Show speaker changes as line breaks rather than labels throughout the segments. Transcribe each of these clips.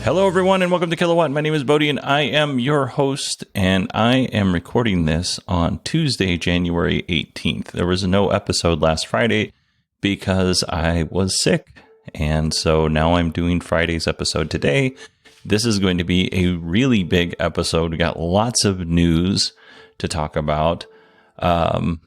Hello, everyone, and welcome to Kilowatt. My name is Bodhi, and I am your host, and I am recording this on Tuesday, January 18th. There was no episode last Friday because I was sick, and so now I'm doing Friday's episode today. This is going to be a really big episode. We got lots of news to talk about. I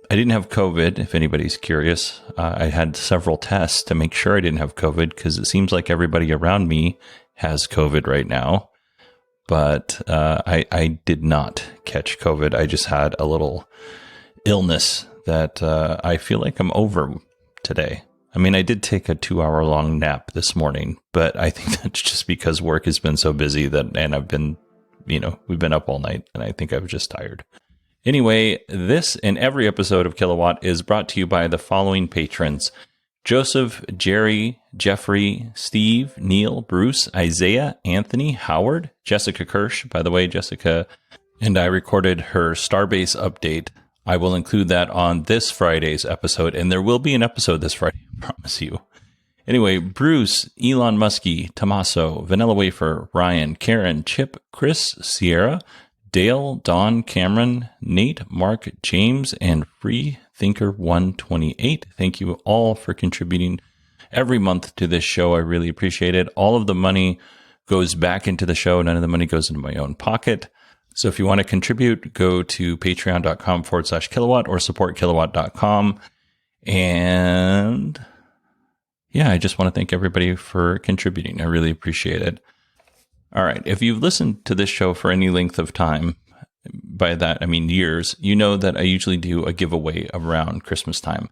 didn't have COVID, if anybody's curious. I had several tests to make sure I didn't have COVID because it seems like everybody around me has COVID right now. But I did not catch COVID. I just had a little illness that I feel like I'm over today. I mean, I did take a 2-hour-long nap this morning, but I think that's just because work has been so busy and I've been, we've been up all night, and I think I was just tired. Anyway, this and every episode of Kilowatt is brought to you by the following patrons: Joseph, Jerry, Jeffrey, Steve, Neil, Bruce, Isaiah, Anthony, Howard, Jessica Kirsch. By the way, Jessica and I recorded her Starbase update. I will include that on this Friday's episode, and there will be an episode this Friday, I promise you. Anyway, Bruce, Elon Muskie, Tommaso, Vanilla Wafer, Ryan, Karen, Chip, Chris, Sierra, Dale, Don, Cameron, Nate, Mark, James, and Free Thinker 128. Thank you all for contributing every month to this show. I really appreciate it. All of the money goes back into the show. None of the money goes into my own pocket. So if you want to contribute, go to patreon.com/kilowatt or supportkilowatt.com. And yeah, I just want to thank everybody for contributing. I really appreciate it. All right. If you've listened to this show for any length of time, by that I mean years, you know that I usually do a giveaway around Christmas time.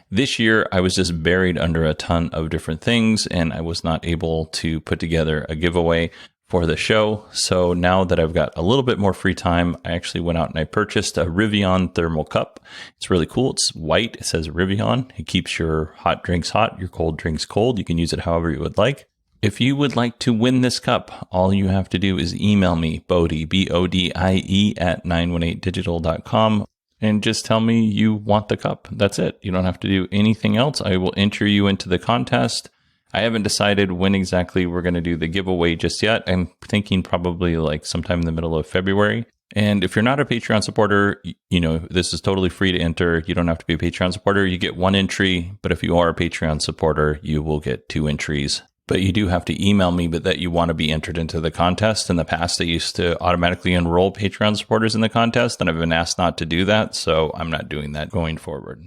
This year, I was just buried under a ton of different things, and I was not able to put together a giveaway for the show. So now that I've got a little bit more free time, I actually went out and I purchased a Rivian thermal cup. It's really cool. It's white. It says Rivian. It keeps your hot drinks hot, your cold drinks cold. You can use it however you would like. If you would like to win this cup, all you have to do is email me, Bodie, BODIE at 918digital.com, and just tell me you want the cup. That's it. You don't have to do anything else. I will enter you into the contest. I haven't decided when exactly we're going to do the giveaway just yet. I'm thinking probably like sometime in the middle of February. And if you're not a Patreon supporter, this is totally free to enter. You don't have to be a Patreon supporter. You get one entry, but if you are a Patreon supporter, you will get 2 entries. But you do have to email me that you want to be entered into the contest. In the past, I used to automatically enroll Patreon supporters in the contest, and I've been asked not to do that, so I'm not doing that going forward.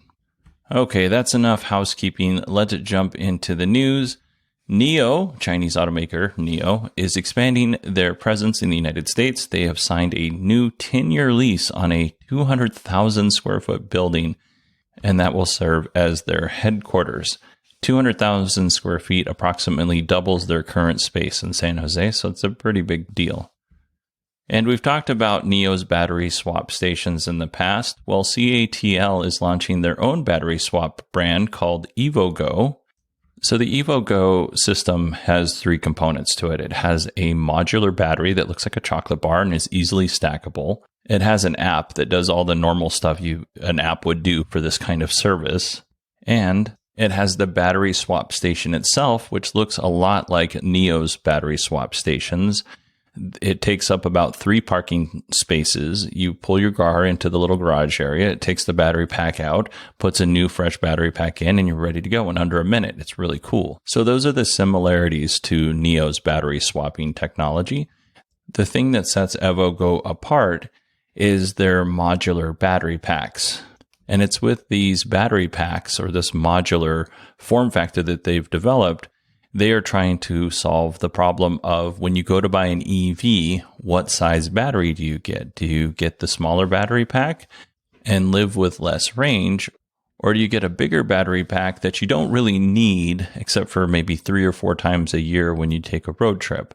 Okay, that's enough housekeeping. Let's jump into the news. NIO, Chinese automaker NIO, is expanding their presence in the United States. They have signed a new 10-year lease on a 200,000 square foot building, and that will serve as their headquarters. 200,000 square feet approximately doubles their current space in San Jose, so it's a pretty big deal. And we've talked about NIO's battery swap stations in the past. Well, CATL is launching their own battery swap brand called Evogo. So the Evogo system has 3 components to it. It has a modular battery that looks like a chocolate bar and is easily stackable. It has an app that does all the normal stuff an app would do for this kind of service. And it has the battery swap station itself, which looks a lot like NIO's battery swap stations. It takes up about 3 parking spaces. You pull your car into the little garage area. It takes the battery pack out, puts a new fresh battery pack in, and you're ready to go in under a minute. It's really cool. So those are the similarities to NIO's battery swapping technology. The thing that sets Evogo apart is their modular battery packs. And it's with these battery packs, or this modular form factor that they've developed, they are trying to solve the problem of when you go to buy an EV, what size battery do you get? Do you get the smaller battery pack and live with less range? Or do you get a bigger battery pack that you don't really need, except for maybe 3 or 4 times a year when you take a road trip?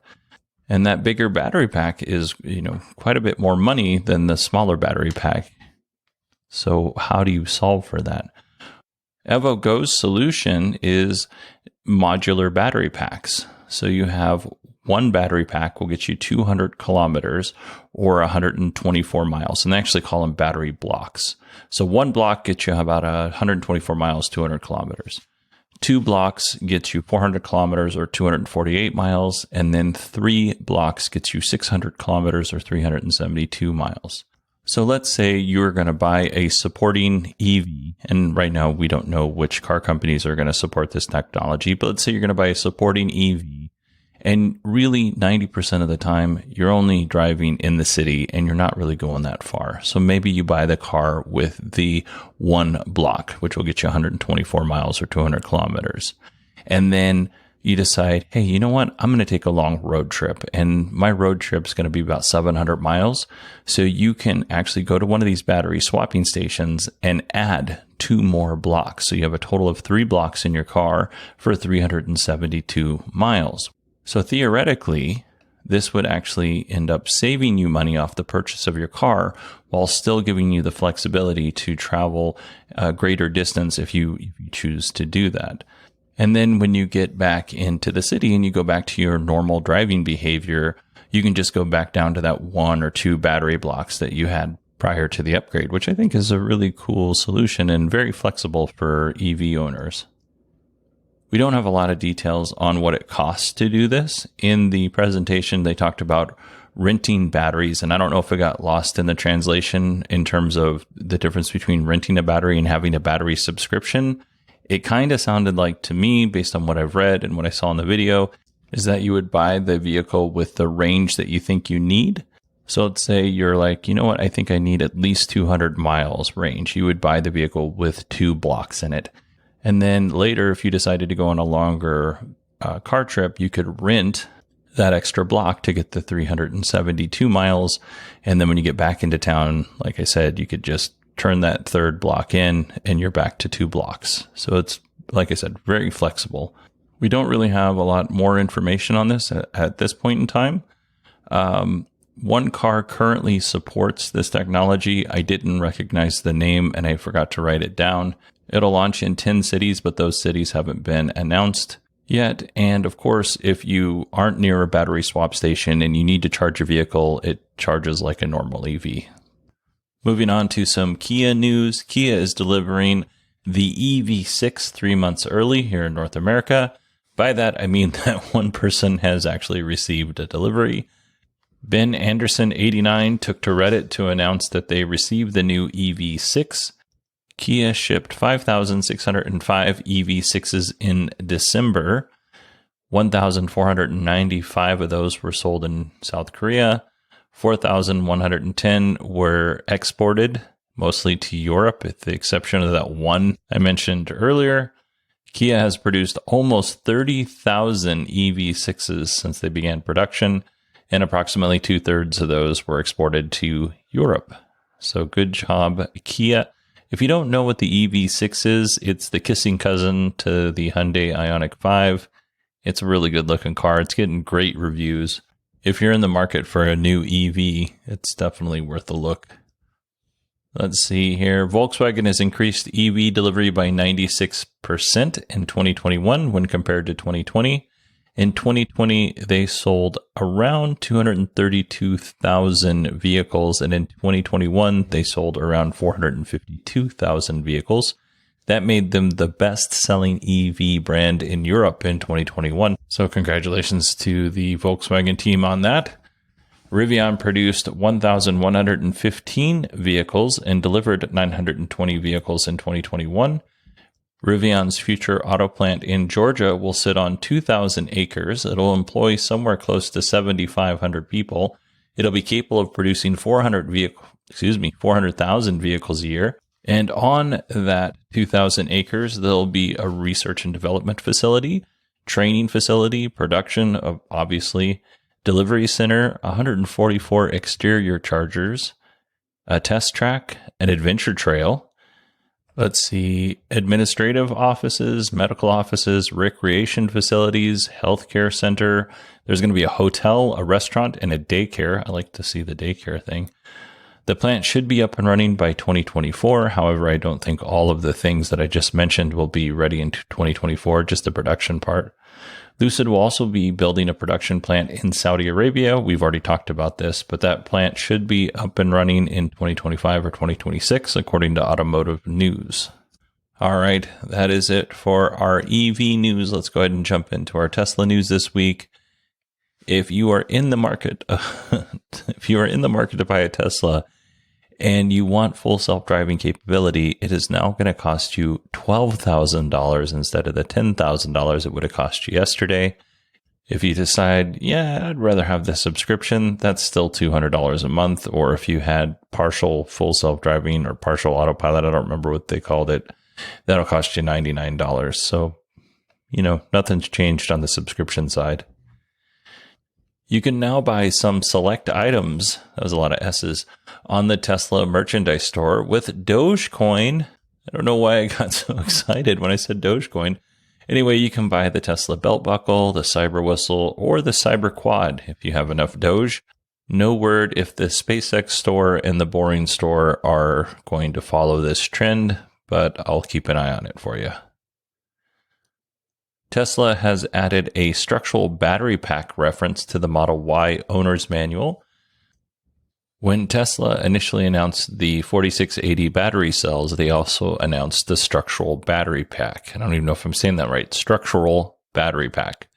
And that bigger battery pack is, quite a bit more money than the smaller battery pack. So how do you solve for that? Evogo's solution is modular battery packs. So you have one battery pack will get you 200 kilometers or 124 miles. And they actually call them battery blocks. So one block gets you about 124 miles, 200 kilometers. 2 blocks gets you 400 kilometers or 248 miles, and then 3 blocks gets you 600 kilometers or 372 miles. So let's say you're going to buy a supporting EV, and right now we don't know which car companies are going to support this technology, but let's say you're going to buy a supporting EV, and really 90% of the time you're only driving in the city and you're not really going that far. So maybe you buy the car with the 1 block, which will get you 124 miles or 200 kilometers. And then you decide, hey, you know what? I'm going to take a long road trip, and my road trip is going to be about 700 miles. So you can actually go to one of these battery swapping stations and add 2 more blocks. So you have a total of 3 blocks in your car for 372 miles. So theoretically, this would actually end up saving you money off the purchase of your car while still giving you the flexibility to travel a greater distance if you choose to do that. And then when you get back into the city and you go back to your normal driving behavior, you can just go back down to that 1 or 2 battery blocks that you had prior to the upgrade, which I think is a really cool solution and very flexible for EV owners. We don't have a lot of details on what it costs to do this. In the presentation, they talked about renting batteries, and I don't know if it got lost in the translation in terms of the difference between renting a battery and having a battery subscription. It kind of sounded like, to me, based on what I've read and what I saw in the video, is that you would buy the vehicle with the range that you think you need. So let's say you're like, you know what, I think I need at least 200 miles range. You would buy the vehicle with 2 blocks in it. And then later, if you decided to go on a longer car trip, you could rent that extra block to get the 372 miles. And then when you get back into town, like I said, you could just turn that 3rd block in and you're back to 2 blocks. So it's, like I said, very flexible. We don't really have a lot more information on this at this point in time. One car currently supports this technology. I didn't recognize the name and I forgot to write it down. It'll launch in 10 cities, but those cities haven't been announced yet. And of course, if you aren't near a battery swap station and you need to charge your vehicle, it charges like a normal EV. Moving on to some Kia news. Kia is delivering the EV6 3 months early here in North America. By that, I mean that one person has actually received a delivery. Ben Anderson 89 took to Reddit to announce that they received the new EV6. Kia shipped 5,605 EV6s in December. 1,495 of those were sold in South Korea. 4,110 were exported, mostly to Europe, with the exception of that one I mentioned earlier. Kia has produced almost 30,000 EV6s since they began production, and approximately 2/3 of those were exported to Europe. So good job, Kia. If you don't know what the EV6 is, it's the kissing cousin to the Hyundai Ioniq 5. It's a really good looking car. It's getting great reviews. If you're in the market for a new EV, it's definitely worth a look. Let's see here. Volkswagen has increased EV delivery by 96% in 2021 when compared to 2020. In 2020, they sold around 232,000 vehicles, and in 2021, they sold around 452,000 vehicles. That made them the best-selling EV brand in Europe in 2021. So congratulations to the Volkswagen team on that. Rivian produced 1,115 vehicles and delivered 920 vehicles in 2021. Rivian's future auto plant in Georgia will sit on 2,000 acres. It'll employ somewhere close to 7,500 people. It'll be capable of producing 400,000 vehicles a year. And on that 2,000 acres, there'll be a research and development facility, training facility, production of, obviously, delivery center, 144 exterior chargers, a test track, an adventure trail. Let's see, administrative offices, medical offices, recreation facilities, healthcare center. There's going to be a hotel, a restaurant, and a daycare. I like to see the daycare thing. The plant should be up and running by 2024. However, I don't think all of the things that I just mentioned will be ready in 2024, just the production part. Lucid will also be building a production plant in Saudi Arabia. We've already talked about this, but that plant should be up and running in 2025 or 2026, according to Automotive News. All right, that is it for our EV news. Let's go ahead and jump into our Tesla news this week. If you are in the market, to buy a Tesla and you want full self-driving capability, it is now going to cost you $12,000 instead of the $10,000 it would have cost you yesterday. If you decide, I'd rather have the subscription, that's still $200 a month. Or if you had partial full self-driving or partial autopilot, I don't remember what they called it, that'll cost you $99. So, nothing's changed on the subscription side. You can now buy some select items, that was a lot of S's, on the Tesla merchandise store with Dogecoin. I don't know why I got so excited when I said Dogecoin. Anyway, you can buy the Tesla belt buckle, the Cyber Whistle, or the Cyber Quad if you have enough Doge. No word if the SpaceX store and the Boring store are going to follow this trend, but I'll keep an eye on it for you. Tesla has added a structural battery pack reference to the Model Y owner's manual. When Tesla initially announced the 4680 battery cells, they also announced the structural battery pack. I don't even know if I'm saying that right. Structural battery pack.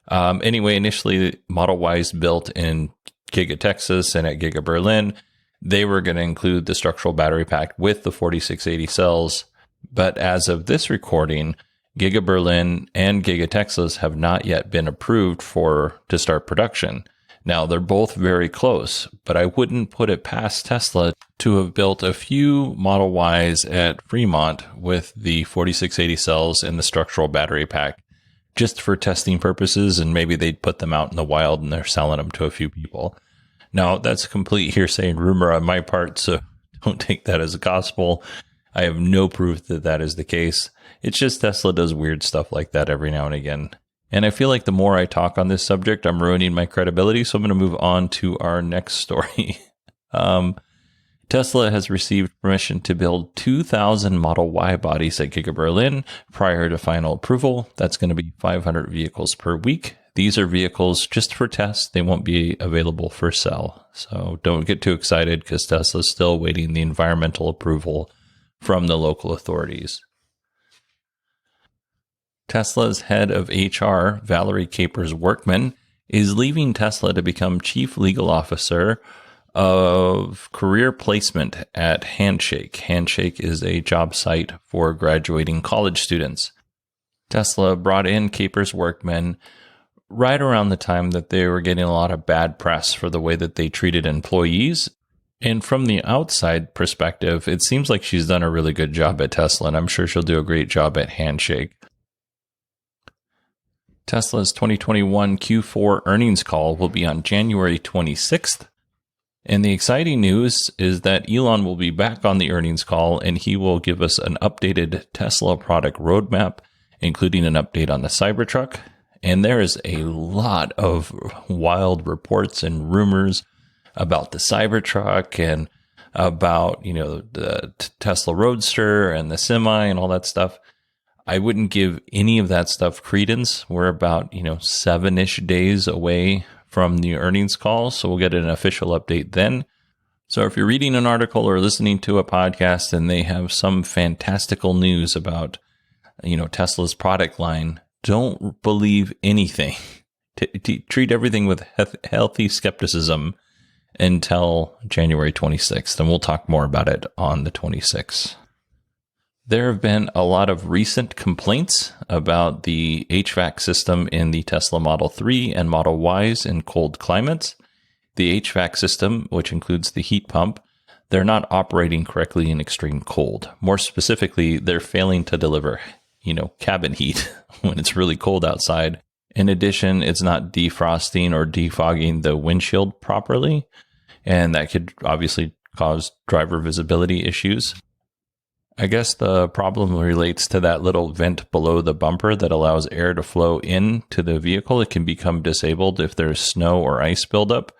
Anyway, initially, Model Ys built in Giga, Texas, and at Giga Berlin, they were going to include the structural battery pack with the 4680 cells. But as of this recording, Giga Berlin and Giga Texas have not yet been approved to start production. Now, they're both very close, but I wouldn't put it past Tesla to have built a few Model Ys at Fremont with the 4680 cells and the structural battery pack just for testing purposes, and maybe they'd put them out in the wild and they're selling them to a few people. Now, that's a complete hearsay and rumor on my part, so don't take that as a gospel. I have no proof that that is the case. It's just Tesla does weird stuff like that every now and again. And I feel like the more I talk on this subject, I'm ruining my credibility, so I'm going to move on to our next story. Tesla has received permission to build 2,000 Model Y bodies at Giga Berlin prior to final approval. That's going to be 500 vehicles per week. These are vehicles just for tests. They won't be available for sale. So don't get too excited because Tesla's still waiting the environmental approval from the local authorities. Tesla's head of HR, Valerie Capers-Workman, is leaving Tesla to become chief legal officer of career placement at Handshake. Handshake is a job site for graduating college students. Tesla brought in Capers-Workman right around the time that they were getting a lot of bad press for the way that they treated employees. And from the outside perspective, it seems like she's done a really good job at Tesla, and I'm sure she'll do a great job at Handshake. Tesla's 2021 Q4 earnings call will be on January 26th. And the exciting news is that Elon will be back on the earnings call, and he will give us an updated Tesla product roadmap, including an update on the Cybertruck. And there is a lot of wild reports and rumors about the Cybertruck and about, the Tesla Roadster and the Semi and all that stuff. I wouldn't give any of that stuff credence. We're about, 7-ish days away from the earnings call, so we'll get an official update then. So if you're reading an article or listening to a podcast and they have some fantastical news about, Tesla's product line, don't believe anything. Treat everything with healthy skepticism until January 26th, and we'll talk more about it on the 26th. There have been a lot of recent complaints about the HVAC system in the Tesla Model 3 and Model Ys in cold climates. The HVAC system, which includes the heat pump, they're not operating correctly in extreme cold. More specifically, they're failing to deliver, cabin heat when it's really cold outside. In addition, it's not defrosting or defogging the windshield properly, and that could obviously cause driver visibility issues. I guess the problem relates to that little vent below the bumper that allows air to flow into the vehicle. It can become disabled if there's snow or ice buildup.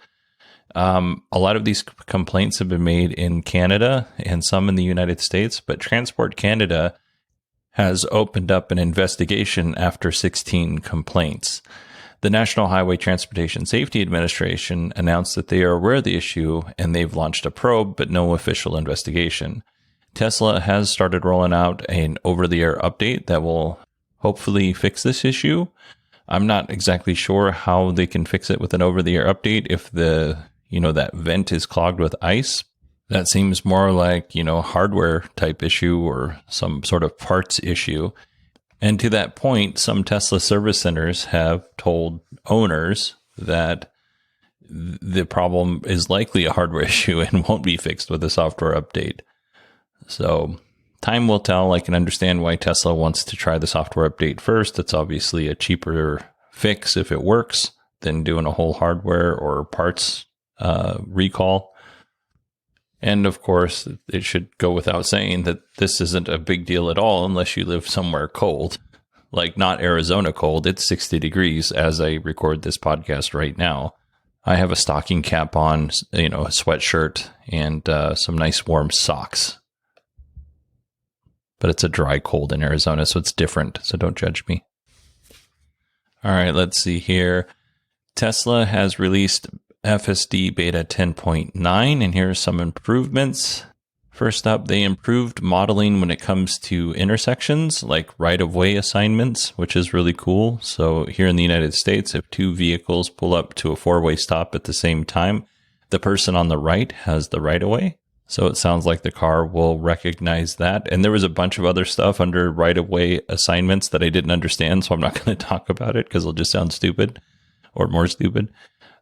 A lot of these complaints have been made in Canada and some in the United States, but Transport Canada has opened up an investigation after 16 complaints. The National Highway Transportation Safety Administration announced that they are aware of the issue and they've launched a probe, but no official investigation. Tesla has started rolling out an over-the-air update that will hopefully fix this issue. I'm not exactly sure how they can fix it with an over-the-air update if that vent is clogged with ice. That seems more like, hardware type issue or some sort of parts issue. And to that point, some Tesla service centers have told owners that the problem is likely a hardware issue and won't be fixed with a software update. So time will tell. I can understand why Tesla wants to try the software update first. It's obviously a cheaper fix if it works than doing a whole hardware or parts recall. And of course, it should go without saying that this isn't a big deal at all unless you live somewhere cold, like not Arizona cold. It's 60 degrees as I record this podcast right now. I have a stocking cap on, a sweatshirt and some nice warm socks. But it's a dry cold in Arizona, so it's different. So don't judge me. All right, let's see here. Tesla has released FSD Beta 10.9, and here are some improvements. First up, they improved modeling when it comes to intersections, like right-of-way assignments, which is really cool. So here in the United States, if two vehicles pull up to a four-way stop at the same time, the person on the right has the right-of-way. So it sounds like the car will recognize that. And there was a bunch of other stuff under right-of-way assignments that I didn't understand, so I'm not going to talk about it because it'll just sound stupid or more stupid.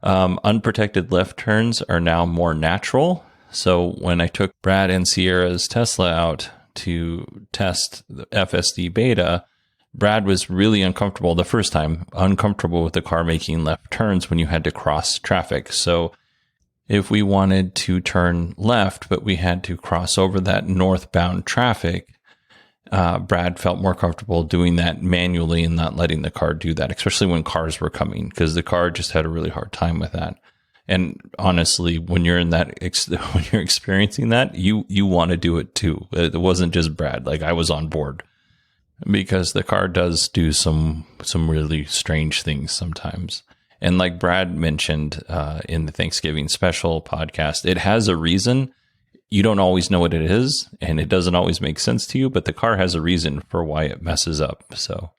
Unprotected left turns are now more natural. So when I took Brad and Sierra's Tesla out to test the FSD beta, Brad was really uncomfortable the first time, uncomfortable with the car making left turns when you had to cross traffic. So if we wanted to turn left, but we had to cross over that northbound traffic, Brad felt more comfortable doing that manually and not letting the car do that, especially when cars were coming, because the car just had a really hard time with that. And honestly, when you're in that, when you're experiencing that, you want to do it too. It wasn't just Brad. Like, I was on board because the car does do some really strange things sometimes. And like Brad mentioned in the Thanksgiving special podcast, it has a reason. You don't always know what it is, and it doesn't always make sense to you, but the car has a reason for why it messes up. So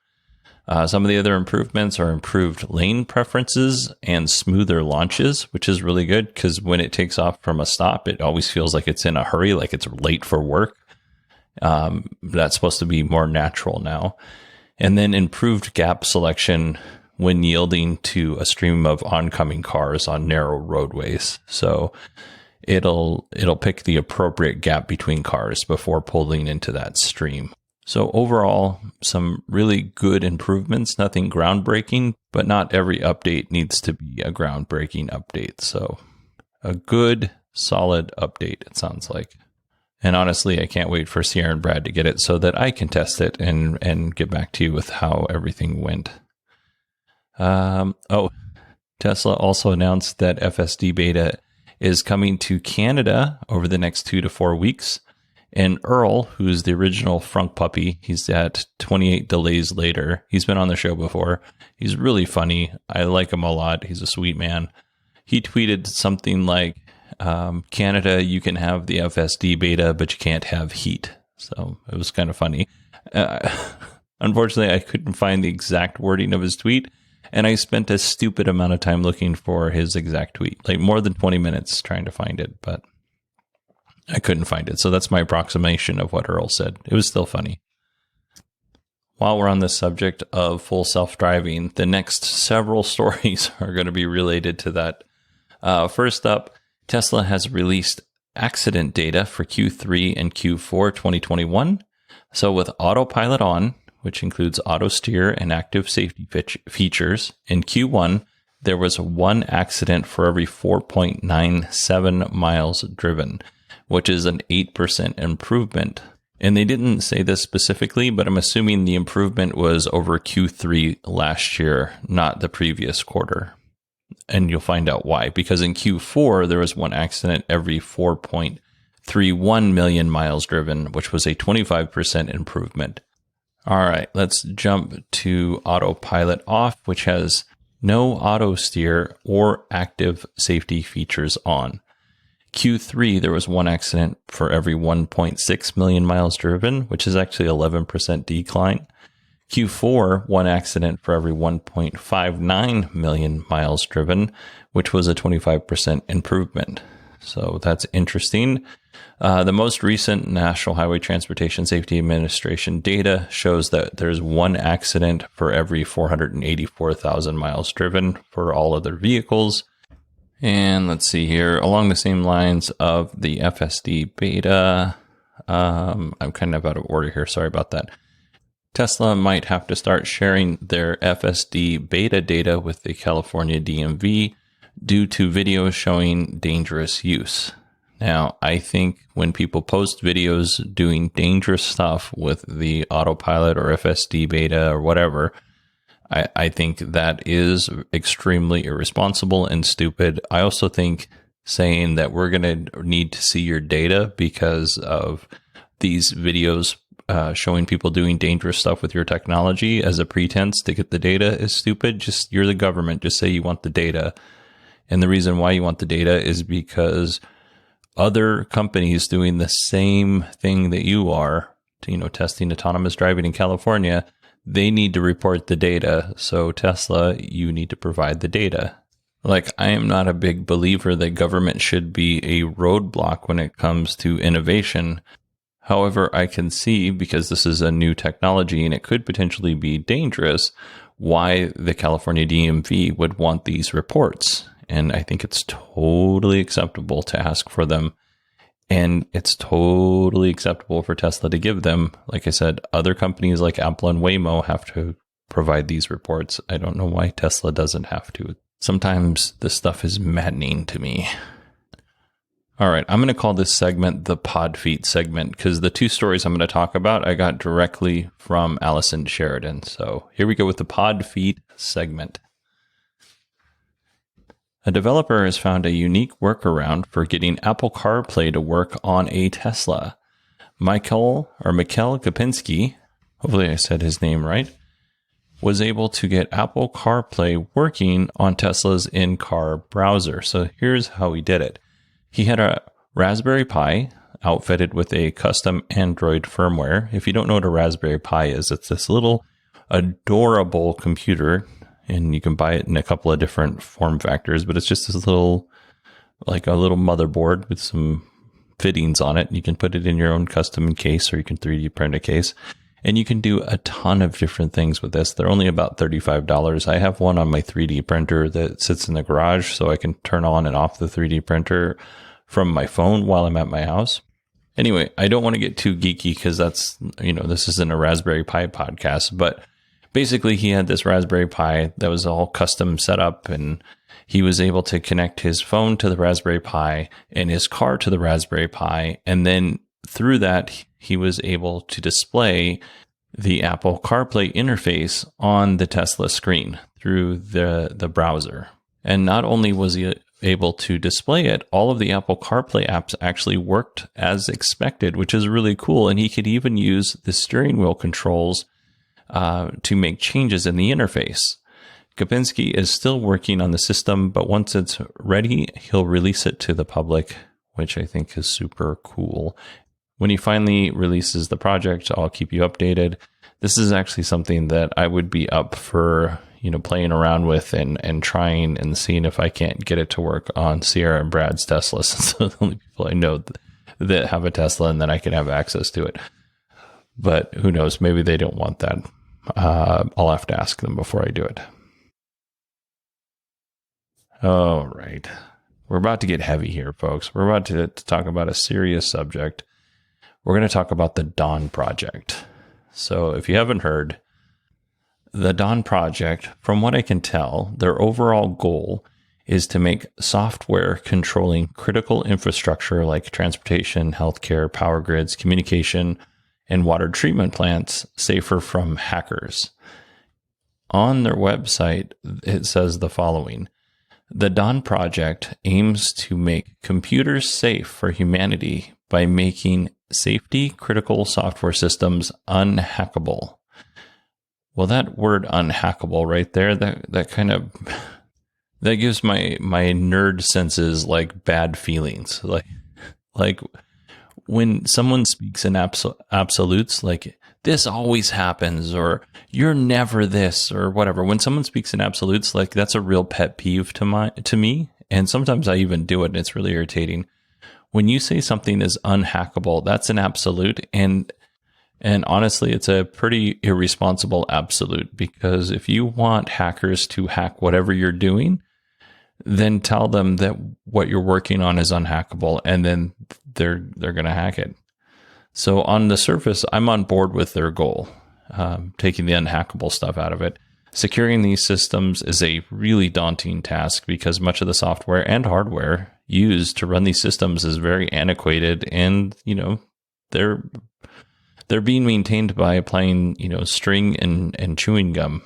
some of the other improvements are improved lane preferences and smoother launches, which is really good because when it takes off from a stop, it always feels like it's in a hurry, like it's late for work. That's supposed to be more natural now. And then improved gap selection when yielding to a stream of oncoming cars on narrow roadways. So it'll pick the appropriate gap between cars before pulling into that stream. So overall, some really good improvements, nothing groundbreaking, but not every update needs to be a groundbreaking update. So a good, solid update, it sounds like. And honestly, I can't wait for Sierra and Brad to get it so that I can test it and get back to you with how everything went. Tesla also announced that FSD beta is coming to Canada over the next 2 to 4 weeks. And Earl, who's the original Frunk puppy, he's at 28 delays later. He's been on the show before. He's really funny. I like him a lot. He's a sweet man. He tweeted something like, Canada, you can have the FSD beta, but you can't have heat. So it was kind of funny. Unfortunately, I couldn't find the exact wording of his tweet. And I spent a stupid amount of time looking for his exact tweet, like more than 20 minutes trying to find it, but I couldn't find it. So that's my approximation of what Earl said. It was still funny. While we're on the subject of full self-driving, the next several stories are going to be related to that. First up, Tesla has released accident data for Q3 and Q4 2021. So with autopilot on, which includes auto steer and active safety features, in Q1, there was one accident for every 4.97 miles driven, which is an 8% improvement. And they didn't say this specifically, but I'm assuming the improvement was over Q3 last year, not the previous quarter. And you'll find out why. Because in Q4, there was one accident every 4.31 million miles driven, which was a 25% improvement. All right, let's jump to autopilot off, which has no auto steer or active safety features on. Q3, there was one accident for every 1.6 million miles driven, which is actually 11% decline. Q4, one accident for every 1.59 million miles driven, which was a 25% improvement. So that's interesting. The most recent National Highway Transportation Safety Administration data shows that there's one accident for every 484,000 miles driven for all other vehicles. And let's see here, along the same lines of the FSD beta, I'm kind of out of order here. Sorry about that. Tesla might have to start sharing their FSD beta data with the California DMV due to videos showing dangerous use. Now, I think when people post videos doing dangerous stuff with the autopilot or FSD beta or whatever, I think that is extremely irresponsible and stupid. I also think saying that we're going to need to see your data because of these videos showing people doing dangerous stuff with your technology as a pretense to get the data is stupid. Just, you're the government. Just say you want the data. And the reason why you want the data is because other companies doing the same thing that you are, testing autonomous driving in California, they need to report the data. So Tesla, you need to provide the data. Like, I am not a big believer that government should be a roadblock when it comes to innovation. However, I can see, because this is a new technology and it could potentially be dangerous, why the California DMV would want these reports. And I think it's totally acceptable to ask for them. And it's totally acceptable for Tesla to give them. Like I said, other companies like Apple and Waymo have to provide these reports. I don't know why Tesla doesn't have to. Sometimes this stuff is maddening to me. All right, I'm going to call this segment the Pod Feet segment because the two stories I'm going to talk about I got directly from Allison Sheridan. So here we go with the Pod Feet segment. A developer has found a unique workaround for getting Apple Carplay to work on a Tesla. Mikhail Kapinski, hopefully I said his name right, was able to get Apple CarPlay working on Tesla's in-car browser. So here's how he did it. He had a Raspberry Pi outfitted with a custom Android firmware. If you don't know what a Raspberry Pi is, it's this little adorable computer, and you can buy it in a couple of different form factors, but it's just this little, like a little motherboard with some fittings on it. You can put it in your own custom case, or you can 3D print a case, and you can do a ton of different things with this. They're only about $35. I have one on my 3D printer that sits in the garage, so I can turn on and off the 3D printer from my phone while I'm at my house. Anyway, I don't want to get too geeky because that's, this isn't a Raspberry Pi podcast, but basically, he had this Raspberry Pi that was all custom set up, and he was able to connect his phone to the Raspberry Pi and his car to the Raspberry Pi. And then through that, he was able to display the Apple CarPlay interface on the Tesla screen through the browser. And not only was he able to display it, all of the Apple CarPlay apps actually worked as expected, which is really cool. And he could even use the steering wheel controls to make changes in the interface. Kapinski is still working on the system, but once it's ready, he'll release it to the public, which I think is super cool. When he finally releases the project, I'll keep you updated. This is actually something that I would be up for, playing around with and trying and seeing if I can't get it to work on Sierra and Brad's Tesla, since they're the only people I know that have a Tesla, and then I can have access to it. But who knows? Maybe they don't want that. I'll have to ask them before I do it. All right. We're about to get heavy here, folks. We're about to talk about a serious subject. We're going to talk about the Dawn Project. So if you haven't heard, the Dawn Project, from what I can tell, their overall goal is to make software controlling critical infrastructure like transportation, healthcare, power grids, communication, and water treatment plants safer from hackers. On their website, it says the following: the Dawn Project aims to make computers safe for humanity by making safety critical software systems unhackable. Well, that word unhackable right there, that kind of that gives my nerd senses like bad feelings. Like when someone speaks in absolutes, like this always happens, or you're never this, or whatever. When someone speaks in absolutes, like that's a real pet peeve to me. And sometimes I even do it, and it's really irritating. When you say something is unhackable, that's an absolute, and honestly, it's a pretty irresponsible absolute, because if you want hackers to hack whatever you're doing, then tell them that what you're working on is unhackable, and then they're going to hack it. So on the surface, I'm on board with their goal, taking the unhackable stuff out of it. Securing these systems is a really daunting task because much of the software and hardware used to run these systems is very antiquated, and they're being maintained by applying string and chewing gum.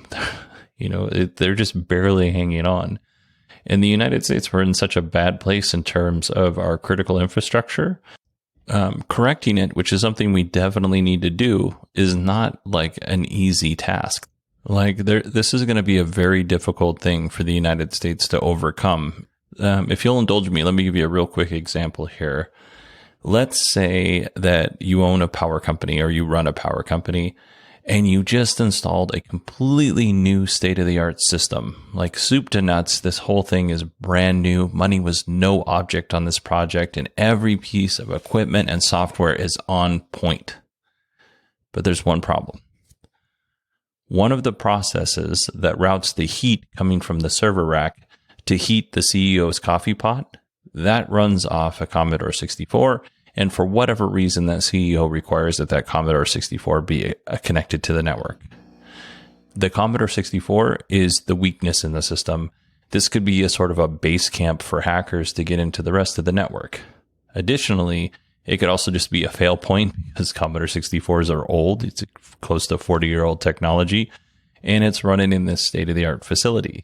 They're just barely hanging on. In the United States, we're in such a bad place in terms of our critical infrastructure. Correcting it, which is something we definitely need to do, is not like an easy task. This is going to be a very difficult thing for the United States to overcome. If you'll indulge me, let me give you a real quick example here. Let's say that you own a power company or you run a power company, and you just installed a completely new state-of-the-art system. Like soup to nuts, this whole thing is brand new. Money was no object on this project, and every piece of equipment and software is on point. But there's one problem. One of the processes that routes the heat coming from the server rack to heat the CEO's coffee pot, that runs off a Commodore 64. And for whatever reason, that CEO requires that Commodore 64 be connected to the network. The Commodore 64 is the weakness in the system. This could be a sort of a base camp for hackers to get into the rest of the network. Additionally, it could also just be a fail point because Commodore 64s are old. It's close to 40-year-old technology, and it's running in this state-of-the-art facility.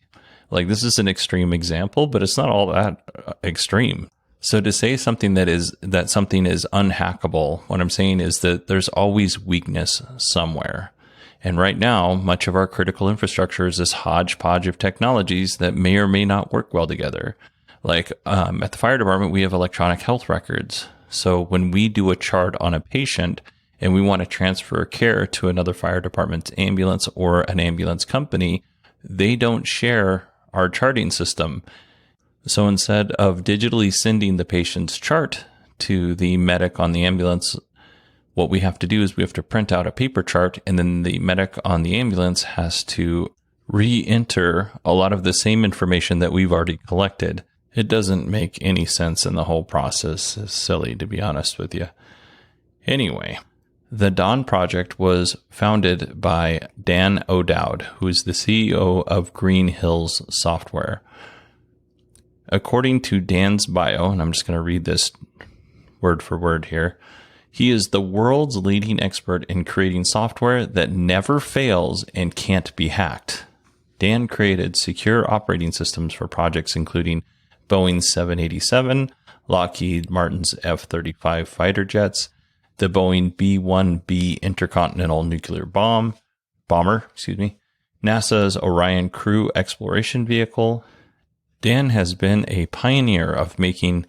Like, this is an extreme example, but it's not all that extreme. So to say something that something is unhackable, what I'm saying is that there's always weakness somewhere. And right now, much of our critical infrastructure is this hodgepodge of technologies that may or may not work well together. Like at the fire department, we have electronic health records. So when we do a chart on a patient and we want to transfer care to another fire department's ambulance or an ambulance company, they don't share our charting system. So instead of digitally sending the patient's chart to the medic on the ambulance, what we have to do is we have to print out a paper chart, and then the medic on the ambulance has to re-enter a lot of the same information that we've already collected. It doesn't make any sense, and the whole process is silly, to be honest with you. Anyway, the Dawn project was founded by Dan O'Dowd, who is the CEO of Green Hills Software. According to Dan's bio, and I'm just going to read this word for word here, he is the world's leading expert in creating software that never fails and can't be hacked. Dan created secure operating systems for projects including Boeing's 787, Lockheed Martin's F-35 fighter jets, the Boeing B-1B intercontinental nuclear bomber, NASA's Orion crew exploration vehicle. Dan has been a pioneer of making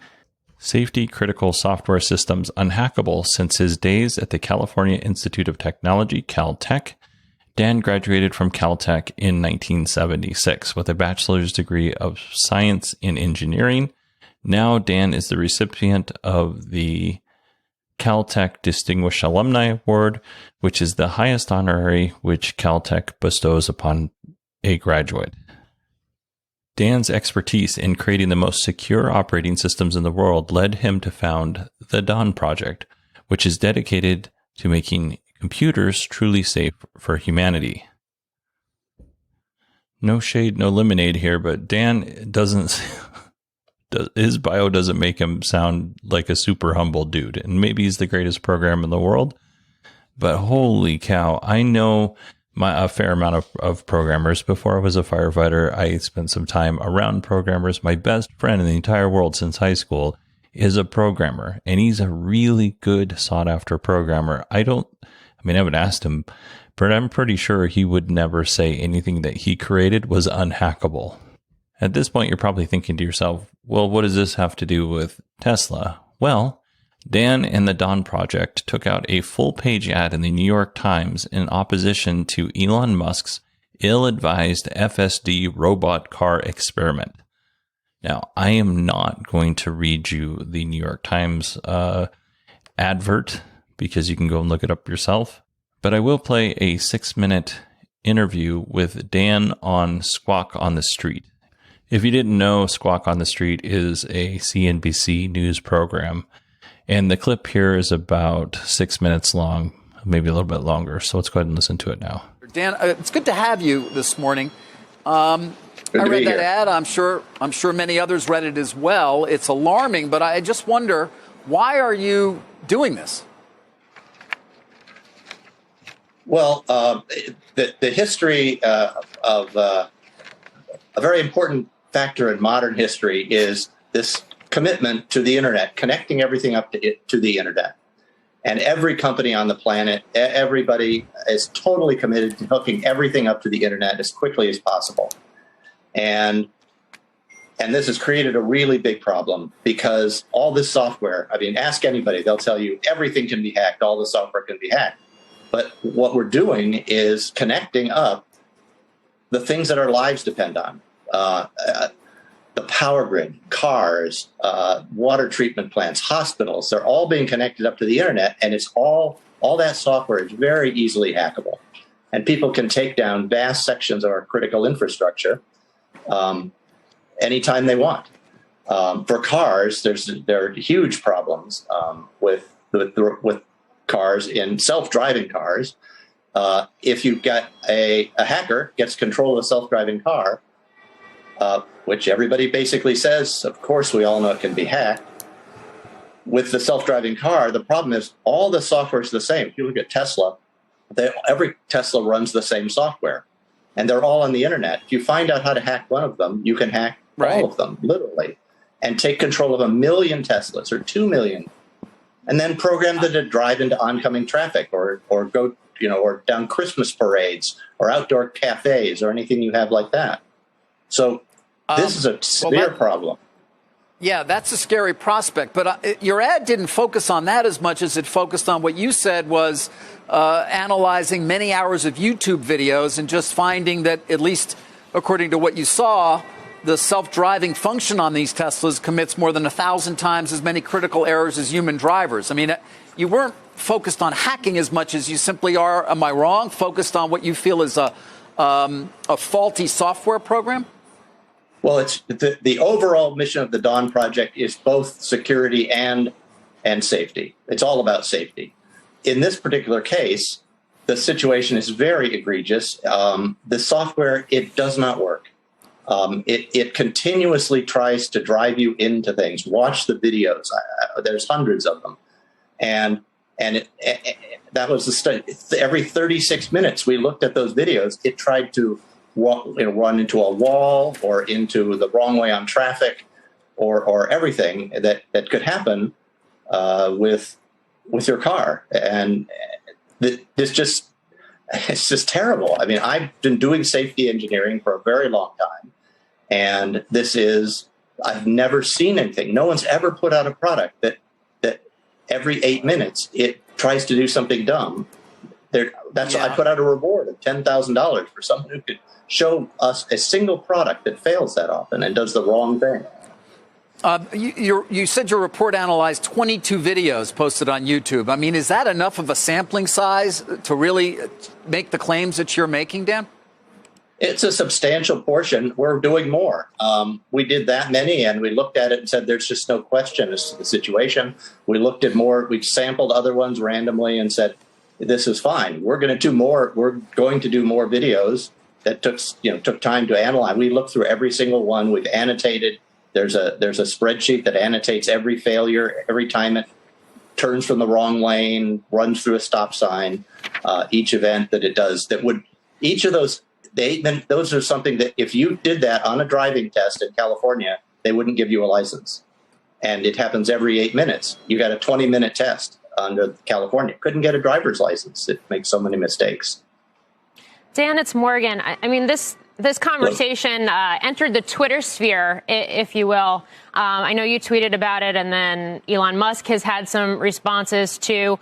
safety-critical software systems unhackable since his days at the California Institute of Technology, Caltech. Dan graduated from Caltech in 1976 with a bachelor's degree of science in engineering. Now Dan is the recipient of the Caltech Distinguished Alumni Award, which is the highest honorary which Caltech bestows upon a graduate. Dan's expertise in creating the most secure operating systems in the world led him to found the Dawn Project, which is dedicated to making computers truly safe for humanity. No shade, no lemonade here, but Dan his bio doesn't make him sound like a super humble dude. And maybe he's the greatest programmer in the world, but holy cow, I know a fair amount of programmers. Before I was a firefighter, I spent some time around programmers. My best friend in the entire world since high school is a programmer, and he's a really good sought-after programmer. I haven't asked him, but I'm pretty sure he would never say anything that he created was unhackable. At this point, you're probably thinking to yourself, well, what does this have to do with Tesla? Well, Dan and the Dawn Project took out a full-page ad in the New York Times in opposition to Elon Musk's ill-advised FSD robot car experiment. Now, I am not going to read you the New York Times advert because you can go and look it up yourself, but I will play a 6-minute interview with Dan on Squawk on the Street. If you didn't know, Squawk on the Street is a CNBC news program, and the clip here is about 6 minutes long, maybe a little bit longer. So let's go ahead and listen to it now.
Dan, it's good to have you this morning. I read that ad. I'm sure many others read it as well. It's alarming, but I just wonder, why are you doing this?
Well, the history of a very important factor in modern history is this commitment to the internet, connecting everything up to the internet. And every company on the planet, everybody is totally committed to hooking everything up to the internet as quickly as possible. And this has created a really big problem because all this software, I mean, ask anybody, they'll tell you everything can be hacked, all the software can be hacked. But what we're doing is connecting up the things that our lives depend on. The power grid, cars, water treatment plants, hospitals, they're all being connected up to the internet, and it's all that software is very easily hackable. And people can take down vast sections of our critical infrastructure anytime they want. For cars, there are huge problems with cars, in self-driving cars. If you've got a hacker gets control of a self-driving car, which everybody basically says, of course, we all know it can be hacked. With the self-driving car, the problem is all the software is the same. If you look at Tesla, every Tesla runs the same software, and they're all on the internet. If you find out how to hack one of them, you can hack all of them, literally, and take control of 1 million Teslas or 2 million, and then program them to drive into oncoming traffic or go, or down Christmas parades or outdoor cafes or anything you have like that. So this is a severe problem.
Yeah, that's a scary prospect. But your ad didn't focus on that as much as it focused on what you said was analyzing many hours of YouTube videos and just finding that, at least according to what you saw, the self-driving function on these Teslas commits more than 1,000 times as many critical errors as human drivers. I mean, you weren't focused on hacking as much as you simply are, am I wrong, focused on what you feel is a faulty software program?
Well, it's the overall mission of the Dawn Project is both security and safety. It's all about safety. In this particular case, the situation is very egregious. The software, it does not work. It continuously tries to drive you into things. Watch the videos. There's hundreds of them. And that was the study. Every 36 minutes we looked at those videos, it tried to run into a wall or into the wrong way on traffic or everything that could happen with your car. And it's just terrible. I mean, I've been doing safety engineering for a very long time. And I've never seen anything. No one's ever put out a product that every 8 minutes it tries to do something dumb. I put out a reward of $10,000 for someone who could show us a single product that fails that often and does the wrong thing.
You said your report analyzed 22 videos posted on YouTube. I mean, is that enough of a sampling size to really make the claims that you're making, Dan?
It's a substantial portion. We're doing more. We did that many, and we looked at it and said there's just no question as to the situation. We looked at more. We sampled other ones randomly and said this is fine. We're going to do more. We're going to do more videos that took time to analyze. We looked through every single one. We've annotated. There's a spreadsheet that annotates every failure, every time it turns from the wrong lane, runs through a stop sign, each event that it does. Each of those. Those are something that if you did that on a driving test in California, they wouldn't give you a license. And it happens every 8 minutes. You got a 20-minute test under California. Couldn't get a driver's license. It makes so many mistakes.
Dan, it's Morgan. I mean, this this conversation entered the Twitter sphere, if you will. I know you tweeted about it, and then Elon Musk has had some responses too.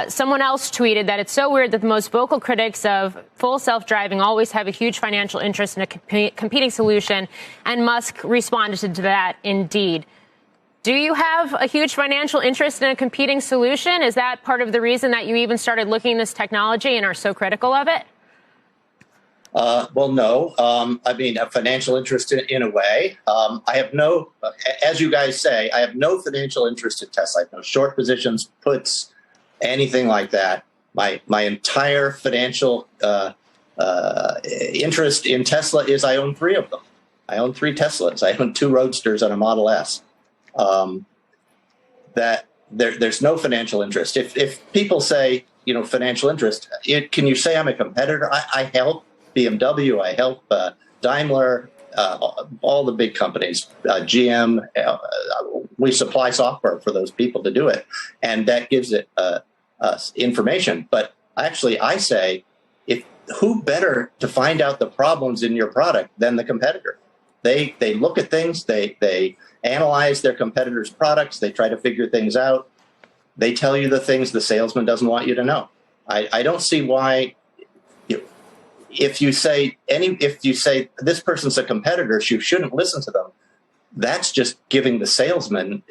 Someone else tweeted that it's so weird that the most vocal critics of full self-driving always have a huge financial interest in a competing solution, and Musk responded to that, indeed. Do you have a huge financial interest in a competing solution? Is that part of the reason that you even started looking at this technology and are so critical of it?
Well, no. I mean, a financial interest in a way. I have no, as you guys say, I have no financial interest in Tesla. I have no short positions, puts, anything like that. My entire financial interest in Tesla is I own 3 of them. I own 3 Teslas. I own 2 Roadsters and a Model S. That there's no financial interest. If people say, financial interest, can you say I'm a competitor? I help BMW, I help Daimler, all the big companies, GM. We supply software for those people to do it, and that gives it us information. But actually, I say, who better to find out the problems in your product than the competitor? They look at things, they analyze their competitors' products, they try to figure things out. They tell you the things the salesman doesn't want you to know. I don't see why. If you say this person's a competitor, you shouldn't listen to them. That's just giving the salesman,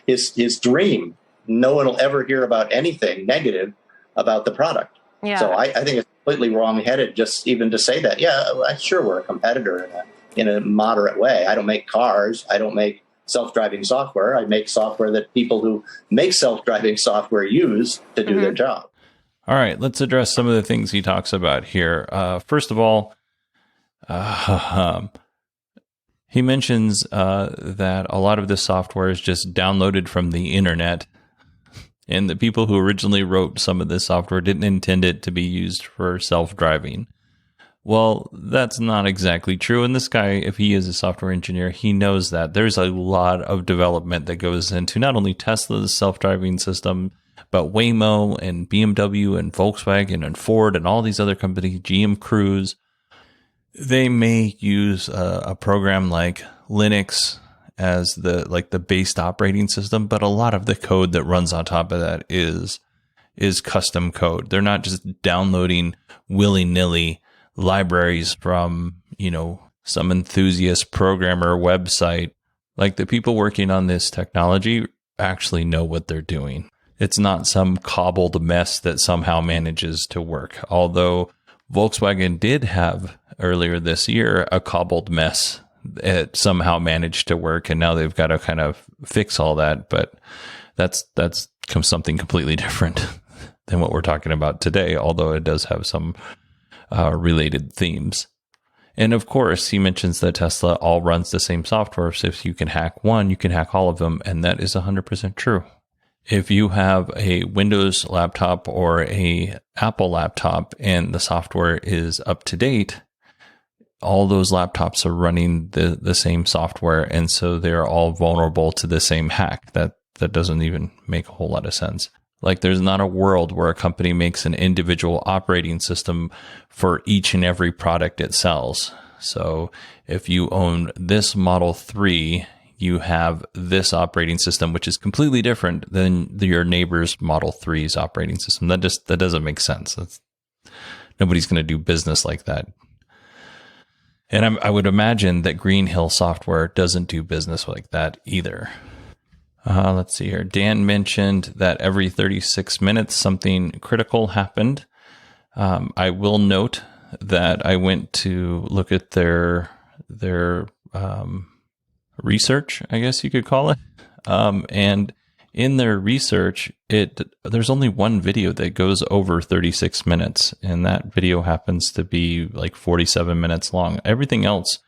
his dream. No one will ever hear about anything negative about the product. Yeah. So I think it's completely wrong-headed just even to say that. Yeah, sure, we're a competitor in a moderate way. I don't make cars. I don't make self-driving software. I make software that people who make self-driving software use to do their job.
All right, let's address some of the things he talks about here. First of all, he mentions that a lot of this software is just downloaded from the internet, and the people who originally wrote some of this software didn't intend it to be used for self-driving. Well, that's not exactly true. And this guy, if he is a software engineer, he knows that there's a lot of development that goes into not only Tesla's self-driving system, but Waymo and BMW and Volkswagen and Ford and all these other companies, GM Cruise. They may use a program like Linux as the based operating system, but a lot of the code that runs on top of that is custom code. They're not just downloading willy-nilly libraries from, some enthusiast programmer website. Like, the people working on this technology actually know what they're doing. It's not some cobbled mess that somehow manages to work. Although Volkswagen did have earlier this year a cobbled mess that somehow managed to work, and now they've got to kind of fix all that. But that's something completely different than what we're talking about today, although it does have some related themes. And of course, he mentions that Tesla all runs the same software. So if you can hack one, you can hack all of them. And that is 100% true. If you have a Windows laptop or a Apple laptop and the software is up to date, all those laptops are running the same software. And so they're all vulnerable to the same hack. That doesn't even make a whole lot of sense. Like, there's not a world where a company makes an individual operating system for each and every product it sells. So if you own this Model 3, you have this operating system, which is completely different than your neighbor's Model 3's operating system. That doesn't make sense. Nobody's going to do business like that. And I would imagine that Green Hill Software doesn't do business like that either. Let's see here. Dan mentioned that every 36 minutes something critical happened. I will note that I went to look at their research, I guess you could call it. And in their research, there's only one video that goes over 36 minutes, and that video happens to be like 47 minutes long. Everything else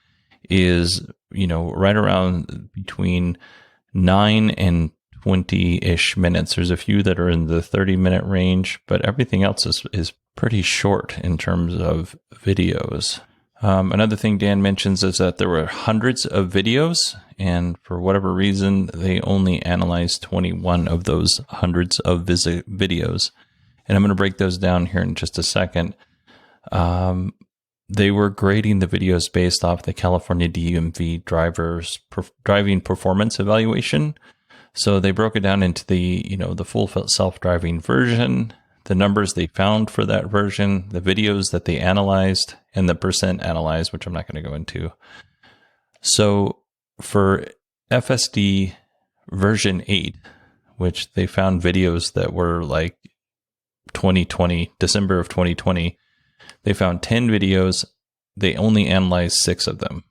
is, right around between 9 and 20-ish minutes. There's a few that are in the 30-minute range, but everything else is pretty short in terms of videos. Another thing Dan mentions is that there were hundreds of videos, and for whatever reason, they only analyzed 21 of those hundreds of videos. And I'm going to break those down here in just a second. they were grading the videos based off the California DMV driving performance evaluation. So they broke it down into the full self-driving version, the numbers they found for that version, the videos that they analyzed, and the percent analyzed, which I'm not going to go into. So for FSD version 8, which they found videos that were like 2020, December of 2020, they found 10 videos. They only analyzed 6 of them.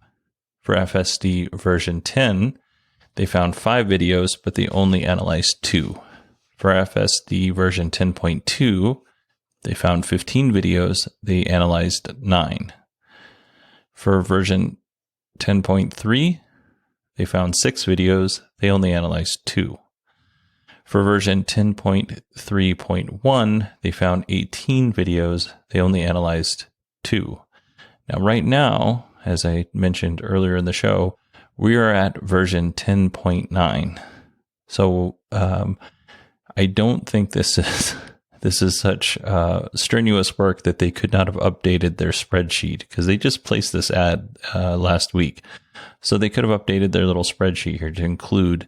For FSD version 10, they found 5 videos, but they only analyzed 2. For FSD version 10.2, they found 15 videos. They analyzed 9. For version 10.3, they found 6 videos. They only analyzed 2. For version 10.3.1, they found 18 videos. They only analyzed 2. Now, right now, as I mentioned earlier in the show, we are at version 10.9. So I don't think this is such strenuous work that they could not have updated their spreadsheet, because they just placed this ad last week. So they could have updated their little spreadsheet here to include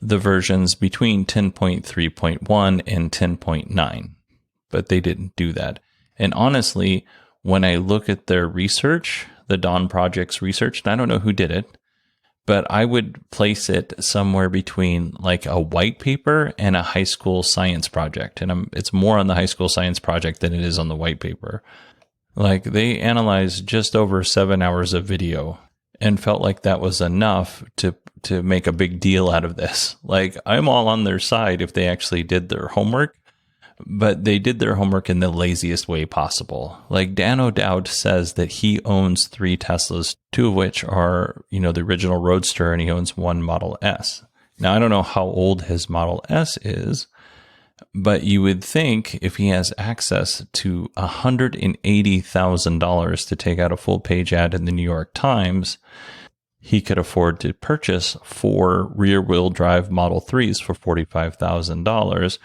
the versions between 10.3.1 and 10.9, but they didn't do that. And honestly, when I look at their research, the Dawn Project's research, and I don't know who did it, but I would place it somewhere between like a white paper and a high school science project. And it's more on the high school science project than it is on the white paper. Like, they analyzed just over 7 hours of video and felt like that was enough to make a big deal out of this. Like, I'm all on their side if they actually did their homework, but they did their homework in the laziest way possible. Like, Dan O'Dowd says that he owns 3 Teslas, 2 of which are, the original Roadster, and he owns 1 Model S. Now, I don't know how old his Model S is, but you would think if he has access to $180,000 to take out a full page ad in the New York Times, he could afford to purchase 4 rear-wheel drive Model 3s for $45,000,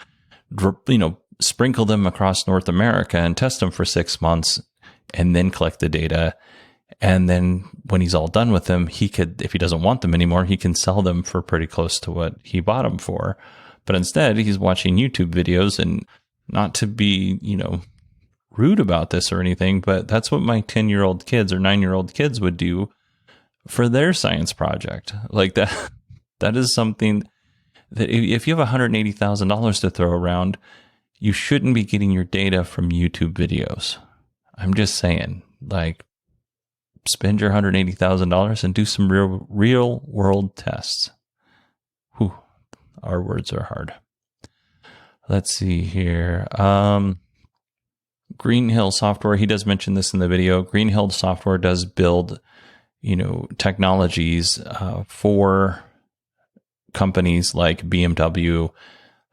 sprinkle them across North America and test them for 6 months, and then collect the data. And then when he's all done with them, he could, if he doesn't want them anymore, he can sell them for pretty close to what he bought them for. But instead, he's watching YouTube videos, and not to be, rude about this or anything, but that's what my 10-year-old kids or 9-year-old kids would do for their science project. Like, that is something that if you have $180,000 to throw around, you shouldn't be getting your data from YouTube videos. I'm just saying, like, spend your $180,000 and do some real world tests. Whew, our words are hard. Let's see here. Green Hill Software, he does mention this in the video. Green Hill Software does build, technologies for companies like BMW.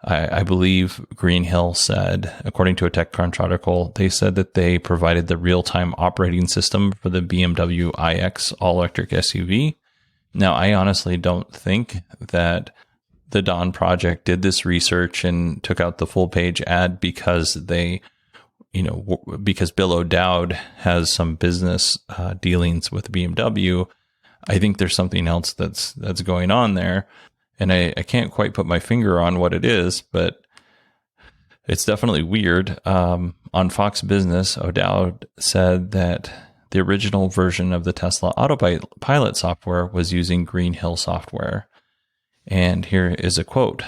I believe Green Hill said, according to a TechCrunch article, they said that they provided the real-time operating system for the BMW iX all-electric SUV. Now, I honestly don't think that the Dawn Project did this research and took out the full-page ad because because Bill O'Dowd has some business dealings with BMW. I think there's something else that's going on there. And I can't quite put my finger on what it is, but it's definitely weird. On Fox Business, O'Dowd said that the original version of the Tesla Autopilot software was using Green Hill software. And here is a quote.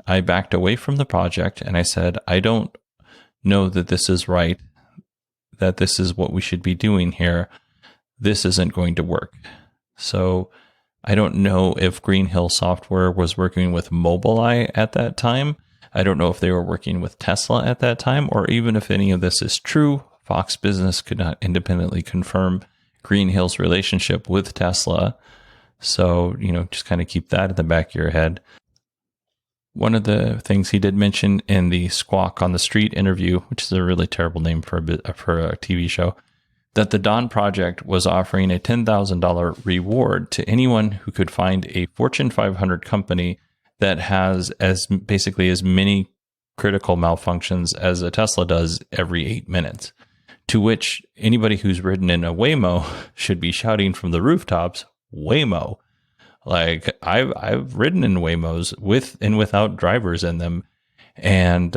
"I backed away from the project and I said, I don't know that this is right, that this is what we should be doing here. This isn't going to work." So I don't know if Green Hill Software was working with Mobileye at that time. I don't know if they were working with Tesla at that time, or even if any of this is true. Fox Business could not independently confirm Green Hill's relationship with Tesla. So, just kind of keep that in the back of your head. One of the things he did mention in the Squawk on the Street interview, which is a really terrible name for a TV show, that the Dawn Project was offering a $10,000 reward to anyone who could find a Fortune 500 company that has basically as many critical malfunctions as a Tesla does every 8 minutes. To which anybody who's ridden in a Waymo should be shouting from the rooftops, Waymo. Like I've ridden in Waymos with and without drivers in them. And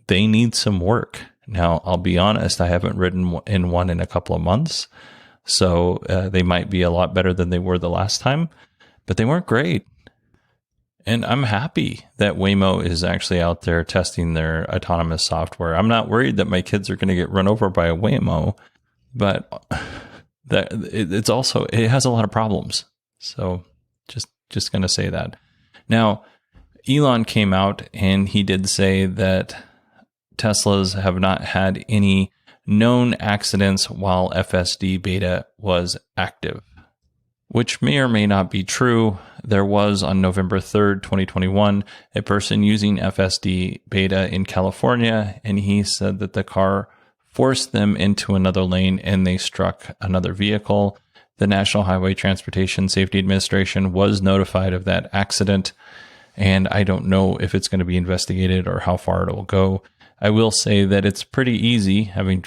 they need some work. Now, I'll be honest, I haven't ridden in one in a couple of months. So they might be a lot better than they were the last time, but they weren't great. And I'm happy that Waymo is actually out there testing their autonomous software. I'm not worried that my kids are going to get run over by a Waymo, but that it has a lot of problems. So just going to say that. Now, Elon came out and he did say that Teslas have not had any known accidents while FSD beta was active, which may or may not be true. There was on November 3rd, 2021, a person using FSD beta in California, and he said that the car forced them into another lane and they struck another vehicle. The National Highway Transportation Safety Administration was notified of that accident, and I don't know if it's going to be investigated or how far it will go. I will say that it's pretty easy, having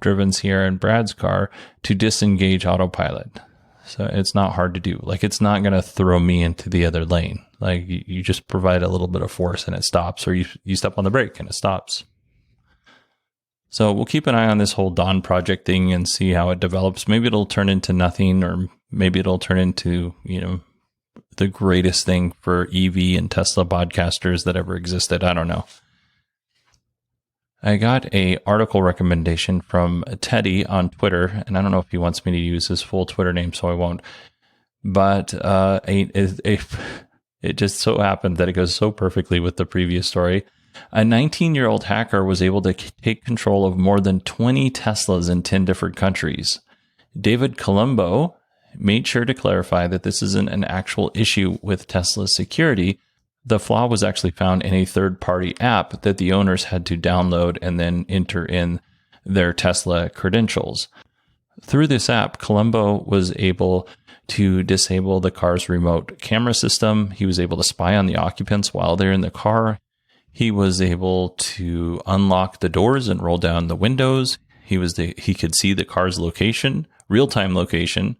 driven Sierra and Brad's car, to disengage autopilot. So it's not hard to do. Like, it's not going to throw me into the other lane. Like, you just provide a little bit of force and it stops, or you step on the brake and it stops. So we'll keep an eye on this whole Dawn project thing and see how it develops. Maybe it'll turn into nothing, or maybe it'll turn into, the greatest thing for EV and Tesla podcasters that ever existed. I don't know. I got a article recommendation from Teddy on Twitter, and I don't know if he wants me to use his full Twitter name, so I won't. But it just so happened that it goes so perfectly with the previous story. A 19-year-old hacker was able to take control of more than 20 Teslas in 10 different countries. David Colombo made sure to clarify that this isn't an actual issue with Tesla's security. The flaw was actually found in a third-party app that the owners had to download and then enter in their Tesla credentials. Through this app, Colombo was able to disable the car's remote camera system. He was able to spy on the occupants while they're in the car. He was able to unlock the doors and roll down the windows. He could see the car's location, real-time location.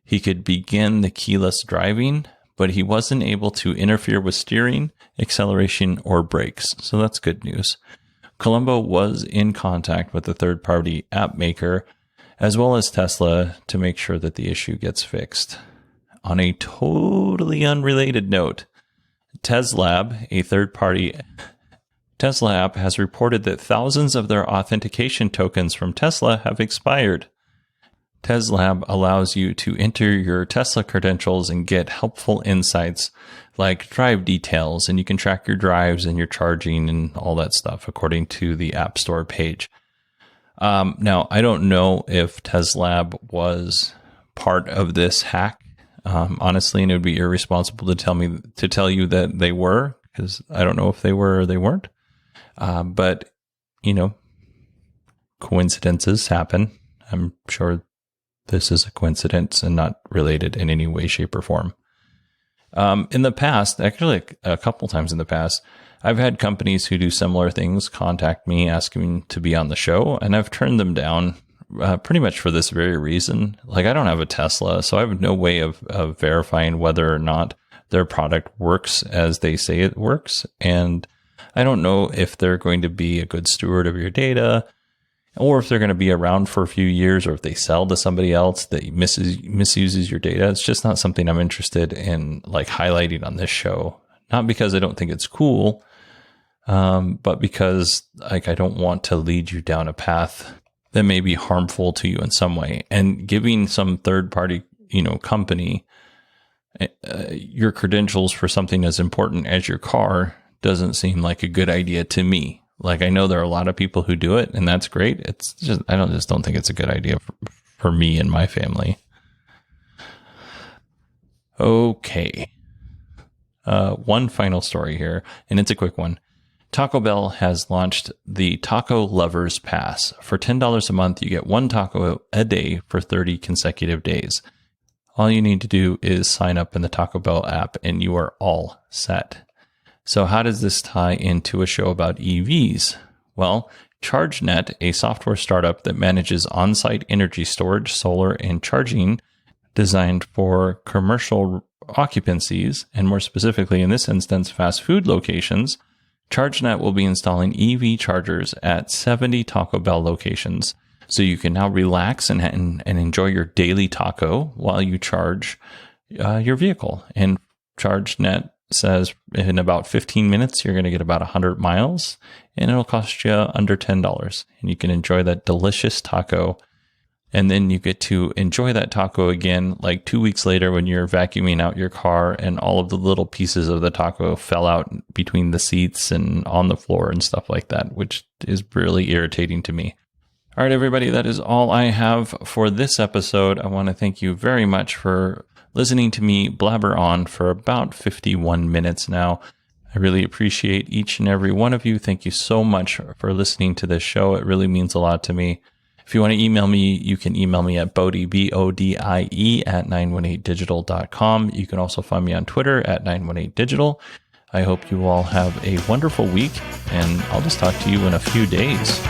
He could begin the keyless driving, but he wasn't able to interfere with steering, acceleration, or brakes. So that's good news. Colombo was in contact with the third-party app maker, as well as Tesla, to make sure that the issue gets fixed. On a totally unrelated note, Teslab, a third-party Tesla app, has reported that thousands of their authentication tokens from Tesla have expired. Teslab allows you to enter your Tesla credentials and get helpful insights like drive details, and you can track your drives and your charging and all that stuff according to the App Store page. Now, I don't know if Teslab was part of this hack, honestly, and it would be irresponsible to tell you that they were, because I don't know if they were or they weren't. But coincidences happen. I'm sure this is a coincidence and not related in any way, shape, or form. In the past, actually a couple times in the past, I've had companies who do similar things contact me asking to be on the show, and I've turned them down pretty much for this very reason. Like, I don't have a Tesla, so I have no way of verifying whether or not their product works as they say it works. And I don't know if they're going to be a good steward of your data, or if they're going to be around for a few years, or if they sell to somebody else that misuses your data. It's just not something I'm interested in highlighting on this show. Not because I don't think it's cool, but because I don't want to lead you down a path that may be harmful to you in some way. And giving some third party, company your credentials for something as important as your car doesn't seem like a good idea to me. I know there are a lot of people who do it, and that's great. It's just, I don't think it's a good idea for me and my family. Okay. One final story here, and it's a quick one. Taco Bell has launched the Taco Lovers Pass. For $10 a month, you get one taco a day for 30 consecutive days. All you need to do is sign up in the Taco Bell app, and you are all set. So how does this tie into a show about EVs? Well, ChargeNet, a software startup that manages on-site energy storage, solar, and charging designed for commercial occupancies, and more specifically in this instance, fast food locations, ChargeNet will be installing EV chargers at 70 Taco Bell locations. So you can now relax and enjoy your daily taco while you charge your vehicle. And ChargeNet says in about 15 minutes, you're going to get about 100 miles, and it'll cost you under $10. And you can enjoy that delicious taco. And then you get to enjoy that taco again, like 2 weeks later when you're vacuuming out your car and all of the little pieces of the taco fell out between the seats and on the floor and stuff like that, which is really irritating to me. All right, everybody, that is all I have for this episode. I want to thank you very much for listening to me blabber on for about 51 minutes now. I really appreciate each and every one of you. Thank you so much for listening to this show. It really means a lot to me. If you want to email me, you can email me at Bodie, BODIE at 918digital.com. You can also find me on Twitter at 918digital. I hope you all have a wonderful week, and I'll just talk to you in a few days.